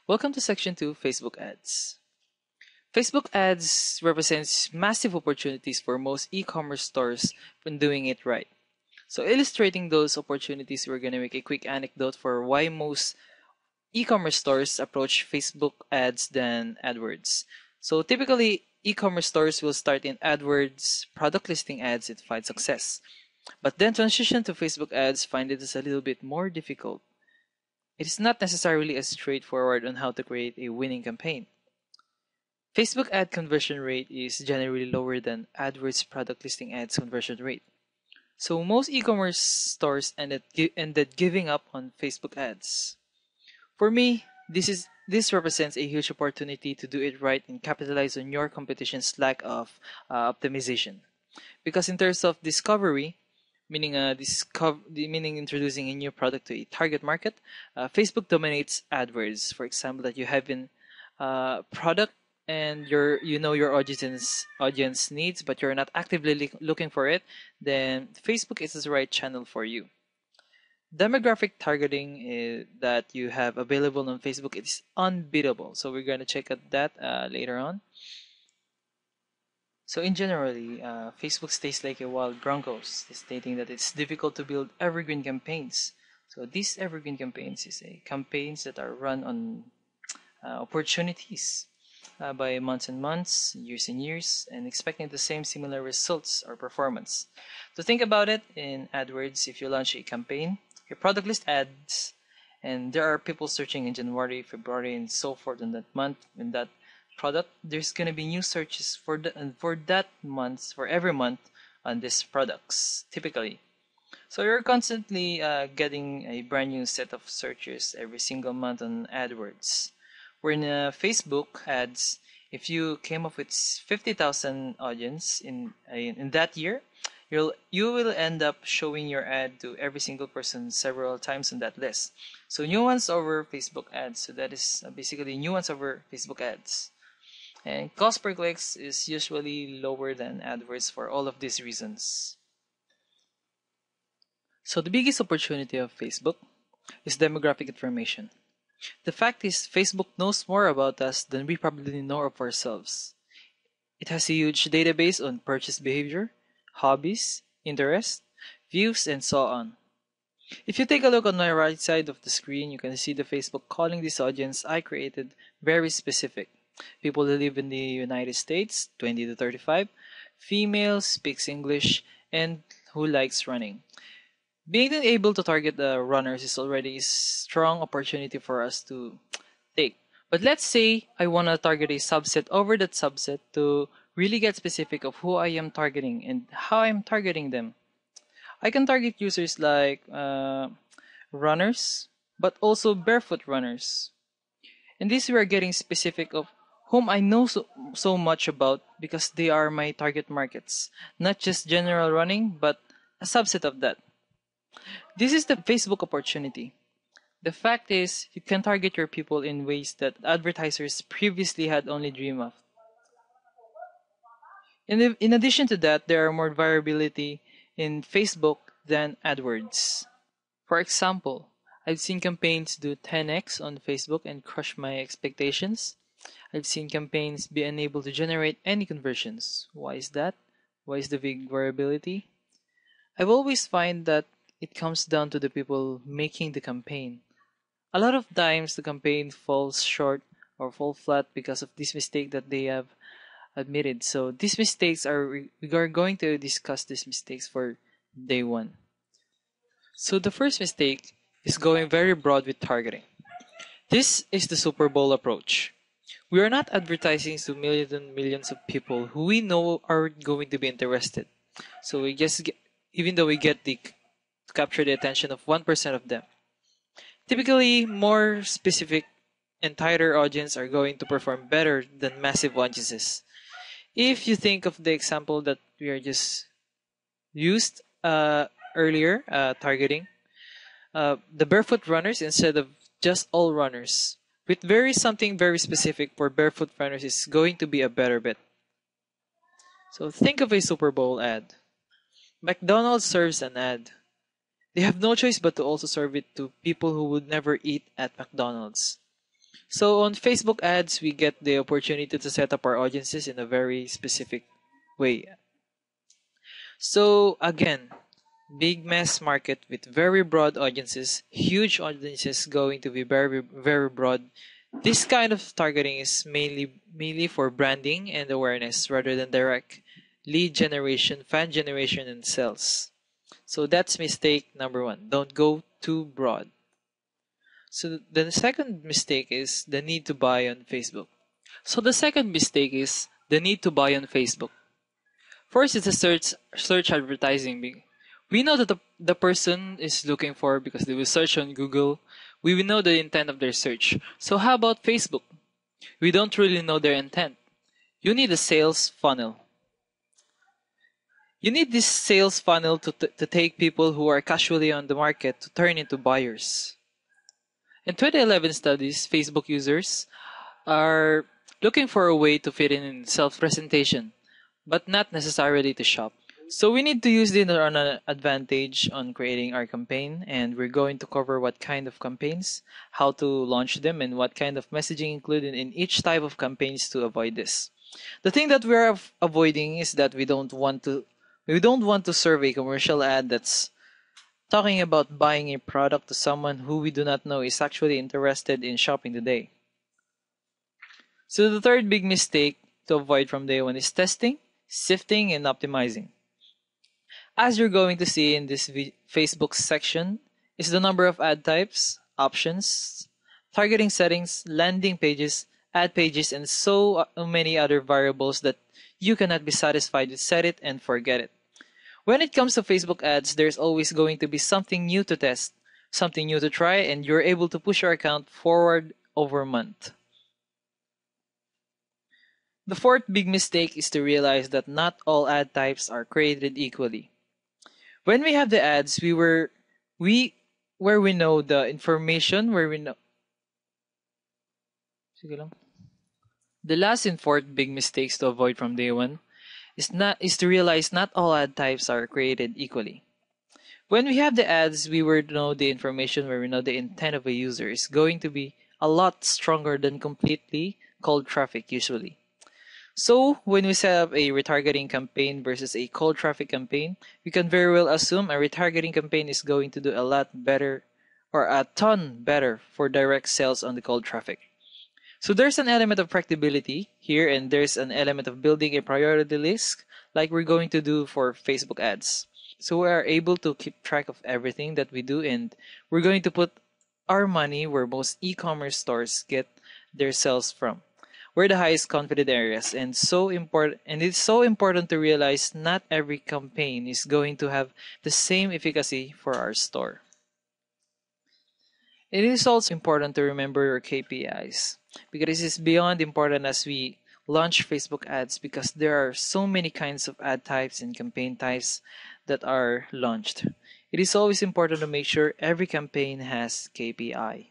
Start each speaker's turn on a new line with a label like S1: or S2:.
S1: Welcome to Section 2, Facebook Ads. Facebook Ads represents massive opportunities for most e-commerce stores when doing it right. So illustrating those opportunities, we're going to make a quick anecdote for why most e-commerce stores approach Facebook ads than AdWords. So typically, e-commerce stores will start in AdWords product listing ads and find success. But then transition to Facebook ads find it is a little bit more difficult. It is not necessarily as straightforward on how to create a winning campaign. Facebook ad conversion rate is generally lower than AdWords product listing ads conversion rate. So most e-commerce stores ended giving up on Facebook ads. For me, this represents a huge opportunity to do it right and capitalize on your competition's lack of optimization. Because in terms of discovery, meaning introducing a new product to a target market, Facebook dominates AdWords. For example, that you have in product and your audience needs, but you're not actively looking for it, then Facebook is the right channel for you. Demographic targeting that you have available on Facebook is unbeatable. So we're going to check out that later on. So in generally, Facebook stays like a wild broncos, stating that it's difficult to build evergreen campaigns. So these evergreen campaigns is campaigns that are run on opportunities by months and months, years and years, and expecting the same similar results or performance. To think about it, in AdWords, if you launch a campaign, your product list ads, and there are people searching in January, February, and so forth in that month, in that product, there's going to be new searches for that month, for every month on these products, typically. So you're constantly getting a brand new set of searches every single month on AdWords. Where in Facebook ads, if you came up with 50,000 audience in that year, you will end up showing your ad to every single person several times on that list. So nuance over Facebook ads. So that is basically nuance over Facebook ads. And cost per clicks is usually lower than AdWords for all of these reasons. So the biggest opportunity of Facebook is demographic information. The fact is, Facebook knows more about us than we probably know of ourselves. It has a huge database on purchase behavior, hobbies, interests, views, and so on. If you take a look on the right side of the screen, you can see the Facebook calling this audience I created very specific. People who live in the United States, 20 to 35, female, speaks English, and who likes running. Being able to target the runners is already a strong opportunity for us to take. But let's say I want to target a subset over that subset to really get specific of who I am targeting and how I'm targeting them. I can target users like runners, but also barefoot runners. And this we are getting specific of whom I know so much about because they are my target markets. Not just general running, but a subset of that. This is the Facebook opportunity. The fact is, you can target your people in ways that advertisers previously had only dreamed of. In addition to that, there are more variability in Facebook than AdWords. For example, I've seen campaigns do 10x on Facebook and crush my expectations. I've seen campaigns be unable to generate any conversions. Why is that? Why is the big variability? I've always find that it comes down to the people making the campaign. A lot of times the campaign falls short or fall flat because of this mistake that they have admitted. So these mistakes we are going to discuss these mistakes for day one. So the first mistake is going very broad with targeting. This is the Super Bowl approach. We are not advertising to millions and millions of people who we know are going to be interested. So we just even though we get to capture the attention of 1% of them. Typically, more specific and tighter audience are going to perform better than massive audiences. If you think of the example that we are just used earlier, targeting the barefoot runners instead of just all runners, with something very specific for barefoot runners is going to be a better bet. So think of a Super Bowl ad. McDonald's serves an ad. They have no choice but to also serve it to people who would never eat at McDonald's. So on Facebook ads, we get the opportunity to set up our audiences in a very specific way. So again, big mass market with very broad audiences, huge audiences going to be very, very broad. This kind of targeting is mainly for branding and awareness rather than direct lead generation, fan generation, and sales. So that's mistake number one. Don't go too broad. So the second mistake is the need to buy on Facebook. So the second mistake is the need to buy on Facebook. First is the search advertising. We know that the person is looking for because they will search on Google. We will know the intent of their search. So how about Facebook? We don't really know their intent. You need a sales funnel. You need this sales funnel to take people who are casually on the market to turn into buyers. In 2011 studies, Facebook users are looking for a way to fit in self-presentation, but not necessarily to shop. So we need to use this on an advantage on creating our campaign, and we're going to cover what kind of campaigns, how to launch them, and what kind of messaging included in each type of campaigns to avoid this. The thing that we're avoiding is that we don't want to serve a commercial ad that's talking about buying a product to someone who we do not know is actually interested in shopping today. So the third big mistake to avoid from day one is testing, sifting, and optimizing. As you're going to see in this Facebook section is the number of ad types, options, targeting settings, landing pages, ad pages, and so many other variables that you cannot be satisfied with set it and forget it. When it comes to Facebook ads, there's always going to be something new to test, something new to try, and you're able to push your account forward over a month. The fourth big mistake is to realize that not all ad types are created equally. When we have the ads, where we know the information, where we know. Sige lang. The last and fourth big mistakes to avoid from day one is to realize not all ad types are created equally. When we have the ads, we will know the information, where we know the intent of a user is going to be a lot stronger than completely cold traffic usually. So when we set up a retargeting campaign versus a cold traffic campaign, we can very well assume a retargeting campaign is going to do a lot better or a ton better for direct sales on the cold traffic. So there's an element of practicability here, and there's an element of building a priority list like we're going to do for Facebook ads. So we are able to keep track of everything that we do, and we're going to put our money where most e-commerce stores get their sales from. We're the highest confident areas, and it's so important to realize not every campaign is going to have the same efficacy for our store. It is also important to remember your KPIs, because it is beyond important as we launch Facebook ads, because there are so many kinds of ad types and campaign types that are launched. It is always important to make sure every campaign has KPI.